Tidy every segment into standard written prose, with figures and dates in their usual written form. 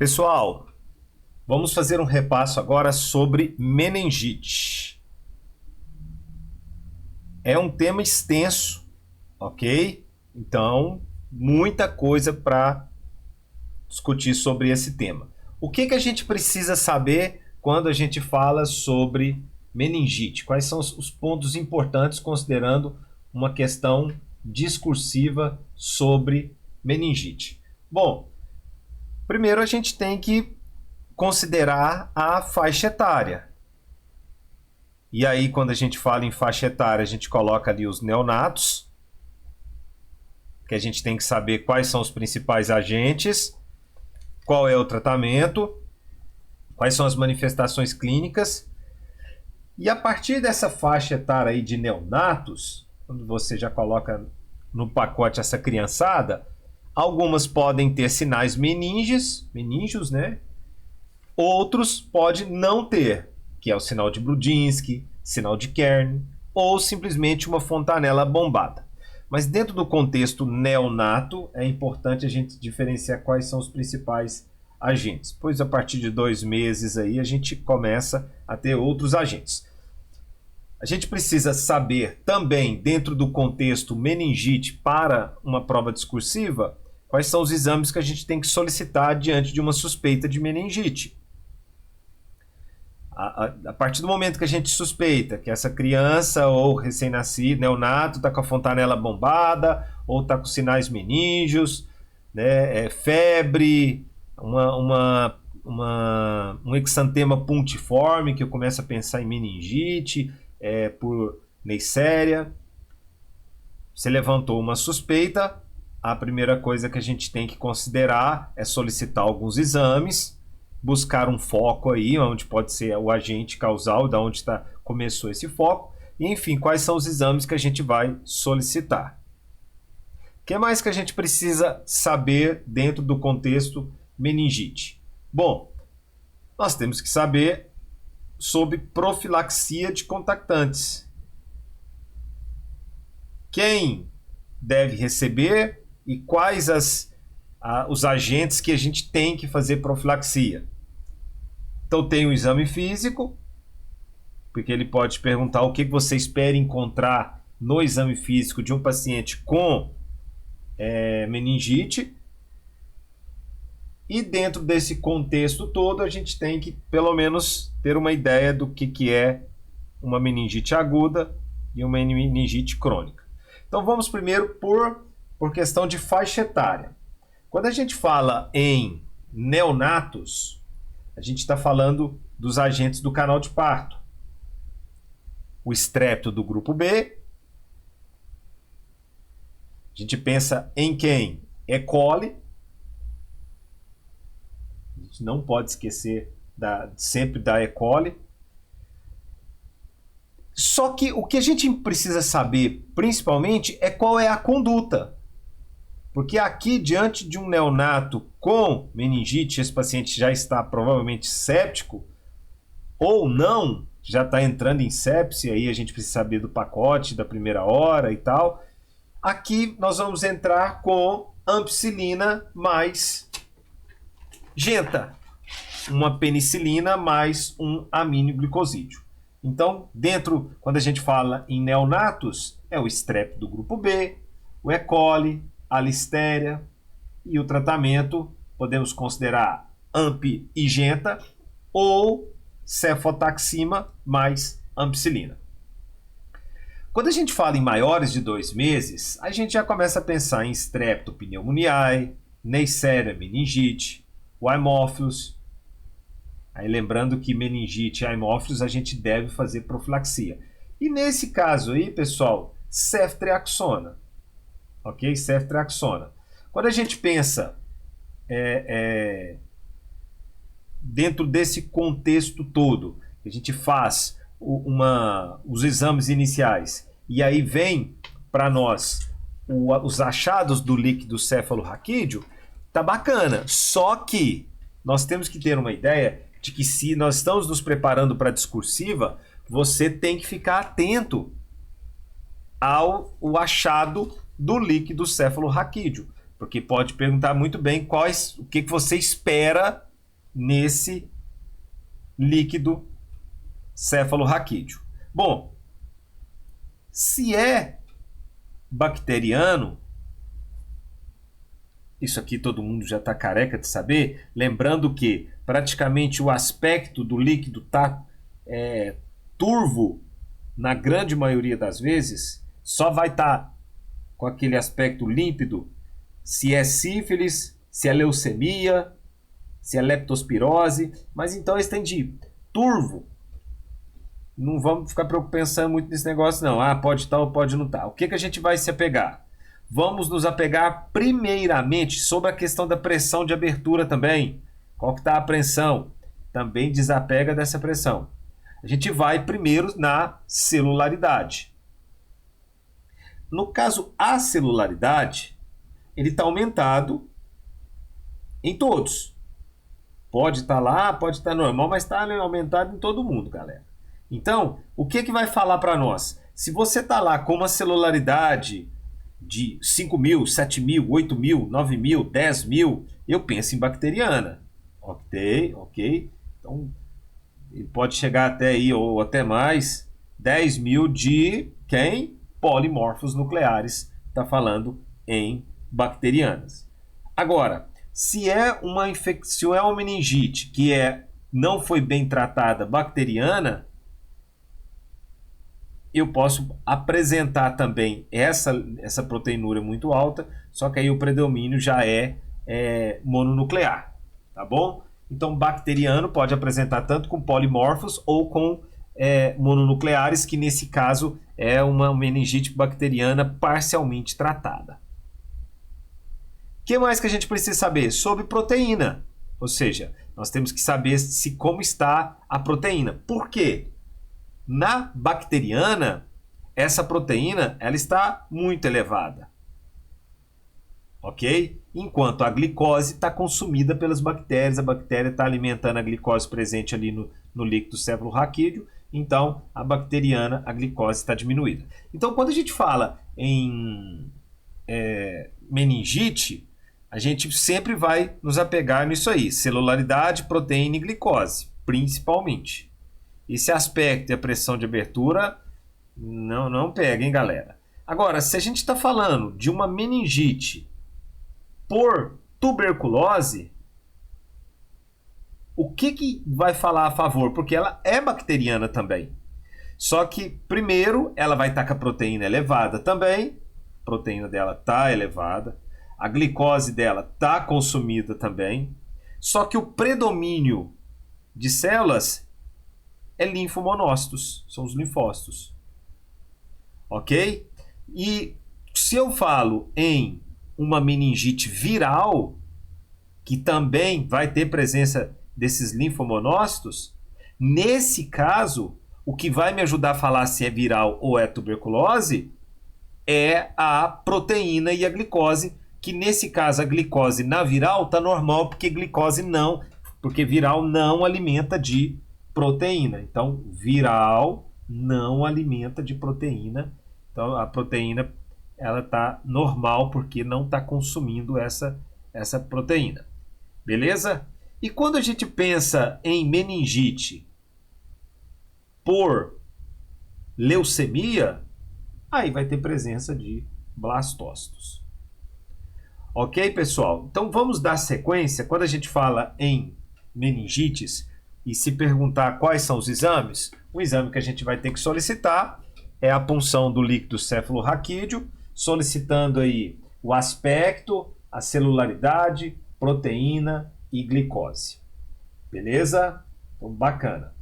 Pessoal, vamos fazer um repasso agora sobre meningite. É um tema extenso, ok? Então, muita coisa para discutir sobre esse tema. O que a gente precisa saber quando a gente fala sobre meningite? Quais são os pontos importantes considerando uma questão discursiva sobre meningite? Bom, primeiro a gente tem que considerar a faixa etária. E aí, quando a gente fala em faixa etária, a gente coloca ali os neonatos, que a gente tem que saber quais são os principais agentes, qual é o tratamento, quais são as manifestações clínicas. E a partir dessa faixa etária aí de neonatos, quando você já coloca no pacote essa criançada, algumas podem ter sinais meninges, né? Outros pode não ter, que é o sinal de Brudziński, sinal de Kern, ou simplesmente uma fontanela bombada. Mas dentro do contexto neonato, é importante a gente diferenciar quais são os principais agentes. Pois a partir de 2 meses aí a gente começa a ter outros agentes. A gente precisa saber também, dentro do contexto meningite, para uma prova discursiva, quais são os exames que a gente tem que solicitar diante de uma suspeita de meningite. A partir do momento que a gente suspeita que essa criança ou recém-nascido, neonato, está com a fontanela bombada, ou está com sinais meníngeos, né, febre, um exantema puntiforme, que eu começo a pensar em meningite, por Neisseria. Você levantou uma suspeita, a primeira coisa que a gente tem que considerar é solicitar alguns exames, buscar um foco aí, onde pode ser o agente causal, da onde começou esse foco, e enfim, quais são os exames que a gente vai solicitar. O que mais que a gente precisa saber dentro do contexto meningite? Bom, nós temos que saber sobre profilaxia de contactantes. Quem deve receber e quais os agentes que a gente tem que fazer profilaxia. Então tem o exame físico, porque ele pode perguntar o que você espera encontrar no exame físico de um paciente com meningite. E dentro desse contexto todo, a gente tem que pelo menos ter uma ideia do que é uma meningite aguda e uma meningite crônica. Então vamos primeiro por questão de faixa etária. Quando a gente fala em neonatos, a gente está falando dos agentes do canal de parto. O estrepto do grupo B. A gente pensa em quem? E. coli. A gente não pode esquecer sempre da E. coli. Só que o que a gente precisa saber, principalmente, é qual é a conduta. Porque aqui, diante de um neonato com meningite, esse paciente já está provavelmente séptico, ou não, já está entrando em sepse, aí a gente precisa saber do pacote da primeira hora e tal. Aqui nós vamos entrar com ampicilina mais genta, uma penicilina mais um aminoglicosídeo. Então, quando a gente fala em neonatos, é o estrepto do grupo B, o E. coli, a listéria, e o tratamento podemos considerar AMP e genta ou cefotaxima mais ampicilina. Quando a gente fala em maiores de 2 meses, a gente já começa a pensar em streptopneumoniae, Neisseria meningite, o Haemophilus. Aí lembrando que meningite e Haemophilus a gente deve fazer profilaxia. E nesse caso aí, pessoal, ceftriaxona. Ok? Ceftriaxona. Quando a gente pensa dentro desse contexto todo, a gente faz os exames iniciais e aí vem para nós os achados do líquido cefalorraquídeo, tá bacana. Só que nós temos que ter uma ideia de que se nós estamos nos preparando para a discursiva, você tem que ficar atento ao achado do líquido cefalorraquídeo, porque pode perguntar muito bem o que você espera nesse líquido cefalorraquídeo. Bom, se é bacteriano, isso aqui todo mundo já está careca de saber, lembrando que praticamente o aspecto do líquido está turvo na grande maioria das vezes, só vai estar com aquele aspecto límpido se é sífilis, se é leucemia, se é leptospirose, mas então esse tem de turvo. Não vamos ficar pensando muito nesse negócio não, pode estar ou pode não estar. O que a gente vai se apegar? Vamos nos apegar primeiramente sobre a questão da pressão de abertura também. Qual que está a pressão? Também desapega dessa pressão. A gente vai primeiro na celularidade. No caso, a celularidade, ele está aumentado em todos. Pode estar lá, pode estar normal, mas está aumentado em todo mundo, galera. Então, o que vai falar para nós? Se você está lá com uma celularidade de 5.000, 7.000, 8.000, 9.000, 10.000, eu penso em bacteriana. Ok. Então, ele pode chegar até aí, ou até mais, 10.000 de quem? Polimorfos nucleares, está falando em bacterianas. Agora, se é uma infecção, é uma meningite que não foi bem tratada bacteriana, eu posso apresentar também essa proteinúria muito alta, só que aí o predomínio já é mononuclear, tá bom? Então, bacteriano pode apresentar tanto com polimorfos ou com mononucleares, que nesse caso é uma meningite bacteriana parcialmente tratada. O que mais que a gente precisa saber? Sobre proteína. Ou seja, nós temos que saber como está a proteína. Por quê? Na bacteriana, essa proteína ela está muito elevada. Ok? Enquanto a glicose está consumida pelas bactérias, a bactéria está alimentando a glicose presente ali no líquido cefalorraquídeo, então a bacteriana, a glicose está diminuída. Então, quando a gente fala em meningite, a gente sempre vai nos apegar nisso aí, celularidade, proteína e glicose, principalmente. Esse aspecto e a pressão de abertura não pega, hein, galera? Agora, se a gente está falando de uma meningite por tuberculose, o que vai falar a favor? Porque ela é bacteriana também. Só que, primeiro, ela vai estar com a proteína elevada também. A proteína dela está elevada. A glicose dela está consumida também. Só que o predomínio de células é linfomonócitos, são os linfócitos. Ok? E se eu falo em uma meningite viral, que também vai ter presença desses linfomonócitos, nesse caso, o que vai me ajudar a falar se é viral ou é tuberculose é a proteína e a glicose, que nesse caso a glicose na viral está normal, porque viral não alimenta de proteína. Então, viral não alimenta de proteína. Então, a proteína ela está normal porque não está consumindo essa proteína. Beleza? E quando a gente pensa em meningite por leucemia, aí vai ter presença de blastócitos. Ok, pessoal? Então vamos dar sequência. Quando a gente fala em meningites e se perguntar quais são os exames, o exame que a gente vai ter que solicitar é a punção do líquido cefalorraquídeo, solicitando aí o aspecto, a celularidade, proteína e glicose. Beleza? Então, bacana.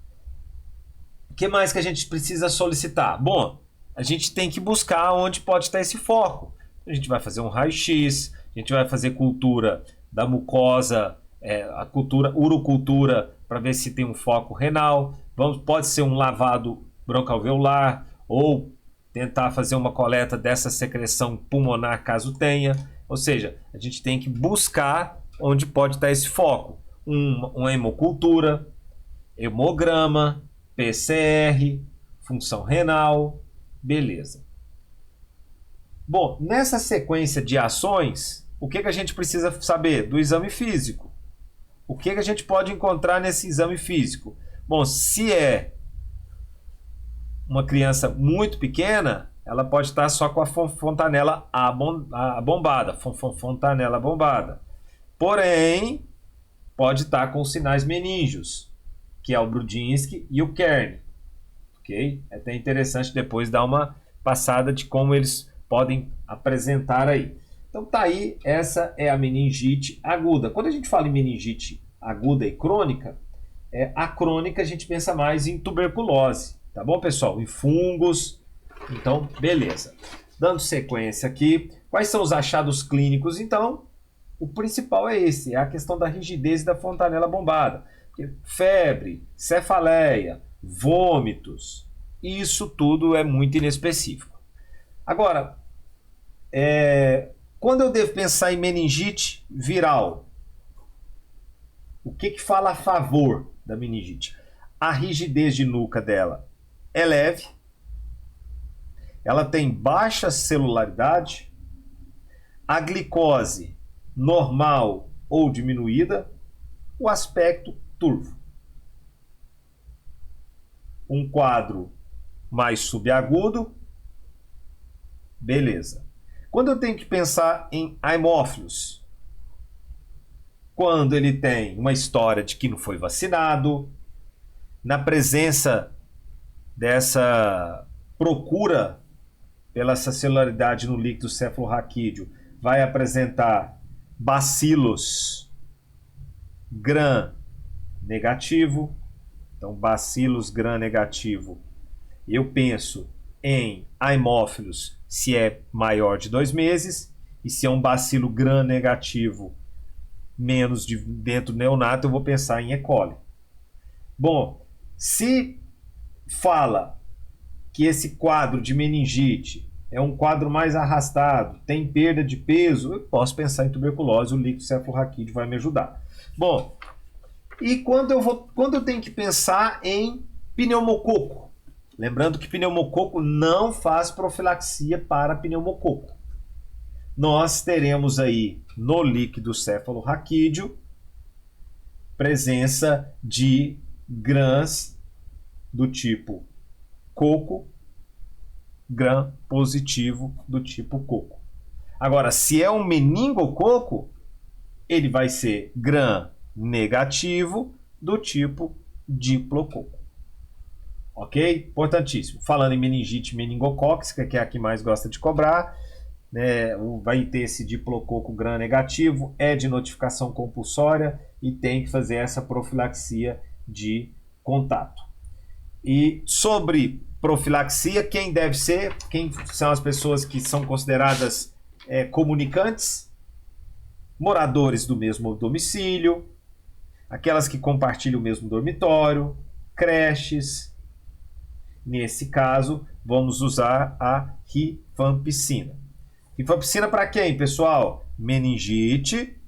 O que mais que a gente precisa solicitar? Bom, a gente tem que buscar onde pode estar esse foco. A gente vai fazer um raio-x, a gente vai fazer cultura da mucosa, a urocultura, para ver se tem um foco renal. Pode ser um lavado broncoalveolar ou tentar fazer uma coleta dessa secreção pulmonar, caso tenha. Ou seja, a gente tem que buscar onde pode estar esse foco. Uma hemocultura, hemograma, PCR, função renal, beleza. Bom, nessa sequência de ações, o que a gente precisa saber? Do exame físico. O que a gente pode encontrar nesse exame físico? Bom, se é uma criança muito pequena, ela pode estar só com a fontanela abombada, fontanela bombada. Porém, pode estar com os sinais meníngeos, que é o Brudziński e o Kern. Ok? É até interessante depois dar uma passada de como eles podem apresentar aí. Então tá aí, essa é a meningite aguda. Quando a gente fala em meningite aguda e crônica, a crônica a gente pensa mais em tuberculose, tá bom, pessoal? Em fungos. Então, beleza. Dando sequência aqui, quais são os achados clínicos? Então, o principal é esse, é a questão da rigidez da fontanela bombada. Febre, cefaleia, vômitos, isso tudo é muito inespecífico. Agora, quando eu devo pensar em meningite viral, o que fala a favor da meningite? A rigidez de nuca dela é leve, ela tem baixa celularidade, a glicose normal ou diminuída, o aspecto turvo. Um quadro mais subagudo, beleza. Quando eu tenho que pensar em haemófilos, quando ele tem uma história de que não foi vacinado, na presença dessa procura pela essa celularidade no líquido cefalorraquídeo, vai apresentar bacilos gram negativo. Então, bacilos gram negativo, eu penso em haemófilos se é maior de 2 meses, e se é um bacilo gram negativo menos dentro do neonato, eu vou pensar em E. coli. Bom, se fala que esse quadro de meningite é um quadro mais arrastado, tem perda de peso, eu posso pensar em tuberculose, o líquido cefalorraquídeo vai me ajudar. Bom, e quando eu tenho que pensar em pneumococo? Lembrando que pneumococo não faz profilaxia para pneumococo. Nós teremos aí no líquido cefalorraquídeo presença de grãs do tipo coco, gram positivo do tipo coco. Agora, se é um meningococo, ele vai ser gram negativo do tipo diplococo. Ok? Importantíssimo. Falando em meningite meningocócica, que é a que mais gosta de cobrar, né, vai ter esse diplococo gram negativo, é de notificação compulsória e tem que fazer essa profilaxia de contato. E sobre profilaxia, quem deve ser? Quem são as pessoas que são consideradas comunicantes? Moradores do mesmo domicílio, aquelas que compartilham o mesmo dormitório, creches. Nesse caso, vamos usar a rifampicina. Rifampicina para quem, pessoal? Meningite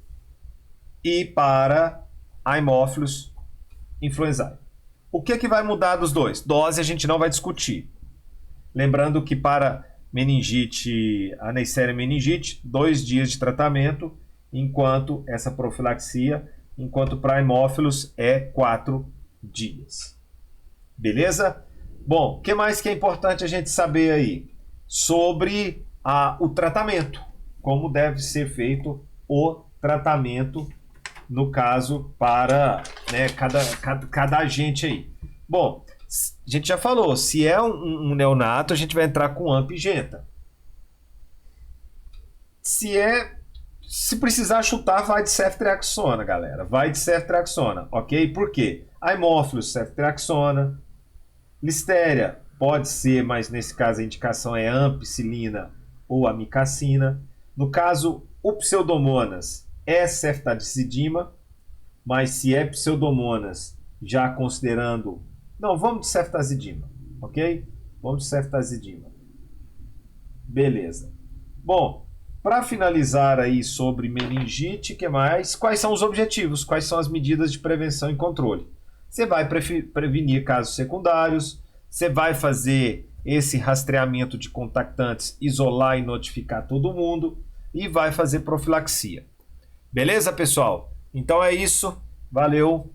e para haemófilos influenzae. O que vai mudar dos dois? Dose a gente não vai discutir. Lembrando que para meningite, a Neisseria meningite, 2 dias de tratamento, enquanto essa profilaxia, enquanto para haemófilos é 4 dias. Beleza? Bom, o que mais que é importante a gente saber aí? Sobre o tratamento. Como deve ser feito o tratamento, no caso, para cada agente aí. Bom, a gente já falou, se é um neonato, a gente vai entrar com AMP e Genta. Se precisar chutar, vai de ceftriaxona, galera. Vai de ceftriaxona, ok? Por quê? Haemófilos, ceftriaxona. Listéria, pode ser, mas nesse caso a indicação é ampicilina ou amicacina. No caso, o Pseudomonas é ceftazidima, mas se é Pseudomonas, já considerando... Não, vamos de ceftazidima, ok? Vamos de ceftazidima. Beleza. Bom, para finalizar aí sobre meningite, que mais? Quais são os objetivos? Quais são as medidas de prevenção e controle? Você vai prevenir casos secundários, você vai fazer esse rastreamento de contactantes, isolar e notificar todo mundo e vai fazer profilaxia. Beleza, pessoal? Então é isso. Valeu!